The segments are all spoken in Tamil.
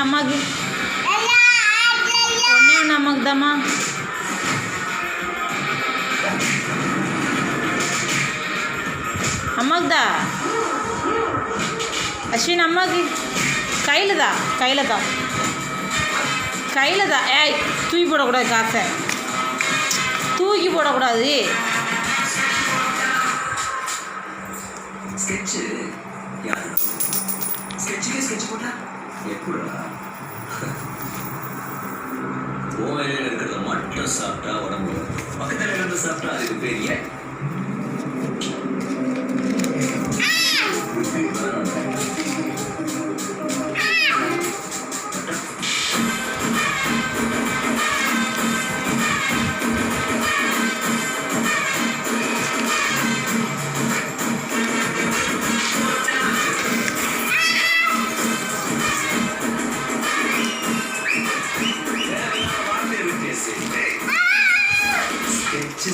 அம்மாவுக்கு ஒன்றே ஒன்று அம்மாவுக்கு தாம்மா. அம்மாவுக்கு தான் அஸ்வின், அம்மாவுக்கு கையில் தான் ஏய் தூக்கி போடக்கூடாது, காசை தூக்கி போடக்கூடாது. ஸ்கெட்ச் போட்டா எப்படா ஓவையில் இருக்கிறத மட்டும் சாப்பிட்டா உடம்பு, பக்கத்தில் இருந்து சாப்பிட்டா அதுக்கு பெரிய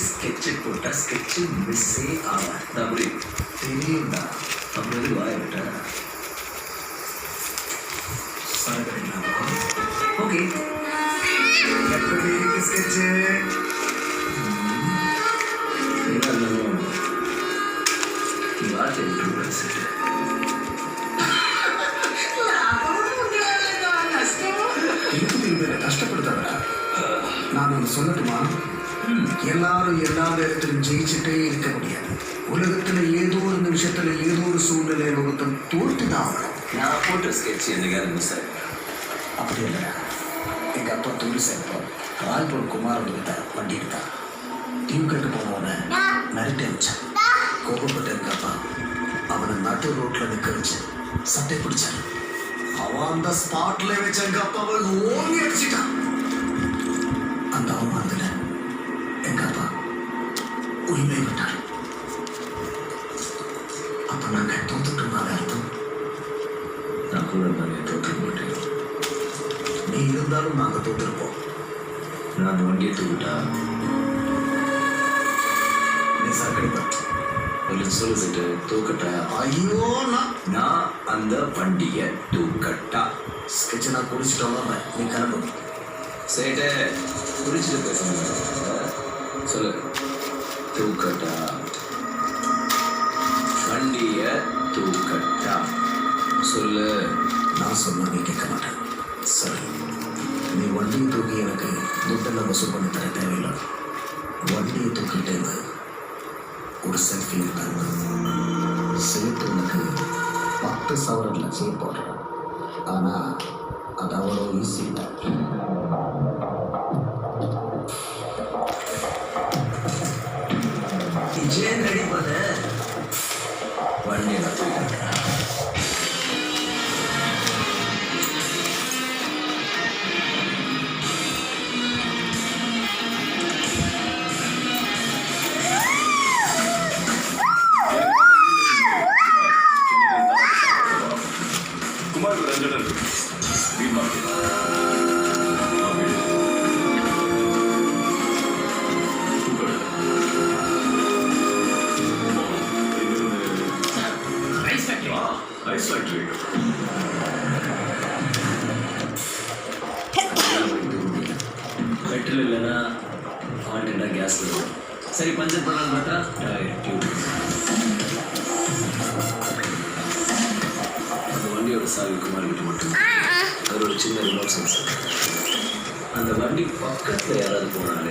ஸ்கெட்சு போட்டா ஸ்கெட்சு மிஸ்ஸே ஆகாது. அப்படி தெரியும்டா. அப்படி வந்து வாய விட்டா ஓகே. எப்படி இருக்கு ஸ்கெட்சு? வார்த்தை விட்டு செட்டு கஷ்டப்படுத்தாடா. நான் ஒன்று சொல்லட்டுமா? எல்லாரும் எல்லா நேரத்திலும் ஜெயிச்சுட்டே இருக்க முடியாது. உலகத்துல ஏதோ ஒரு நிமிஷத்துல ஏதோ ஒரு சூழ்நிலையில ஒருத்தன் தோற்றுதான் ஆகணும். நான் போட்ட ஸ்கெட்ச் என்னைக்காவது மிஸ் ஆகிடும். அப்படி இல்லை. எங்கள் அப்பா தூரி சேர்ப்போம் ஆல்போல் குமார் வந்துட்டார். வண்டி எடுத்தான். டீம் கட்டு போனவனை மிரட்டி வச்சான். கோபப்பட்ட எங்கள் அப்பா அவனை நடு ரோட்டில் நிற்க வச்சு சட்டை பிடிச்சான். அவன் அந்த ஸ்பாட்ல வச்ச எங்கள் அப்பாவை ஓங்கி அடிச்சிட்டான். அந்த அவமானத்தில் எங்கள் அப்பா உரிமை விட்டார். அப்போ நாங்கள் தோத்துட்டோம்னால அர்த்தம் நான் கூட நாங்கள் தோற்று மாட்டேன். நீ இருந்தாலும் நாங்கள் தோற்றுருப்போம். நான் அந்த வண்டியை தூக்கிட்டா நீ சாக்கடிப்பேன். சொல்லு செட்டு தூக்கட்டா? ஐயோ நான் அந்த வண்டியை தூக்கட்டா? ஸ்கெட்சை நான் குடிச்சிட்டோம். நீ கிளம்பு. சேட்டை குடிச்சிட்டு பேச சொல்லு. தூக்கட்டா? வண்டிய தூக்கட்டா? சொல்லு. நான் சொன்னா நீ கேட்க மாட்டேன். சரி, நீ வண்டியை தூக்கி எனக்கு துட்டெல்லாம் வசூல் பண்ணி தர தேவையில்லை. வண்டியை தூக்கிட்டேன்னு ஒரு செல்ஃபி எடுத்தாங்க. சேர்த்து உனக்கு 10,000 லட்சம் போடுறேன். ஆனால் அது அவ்வளோ ஈஸி இல்லை. விஜயன் நடிப்பத வண்டியில் தூக்கிட்டேன். Kumar Ranjan ice factory. Petrol இல்லைன்னா ஆல்ரெண்டா கேஸ் வரும். சரி, பஞ்சர் பண்ணலாம் பார்த்தா டியூப். அந்த வண்டியோட சாவி குமார் கிட்ட மட்டும். அது ஒரு சின்ன ரிமோட் சென்சர். அந்த வண்டி பக்கத்தில் யாராவது போனாலே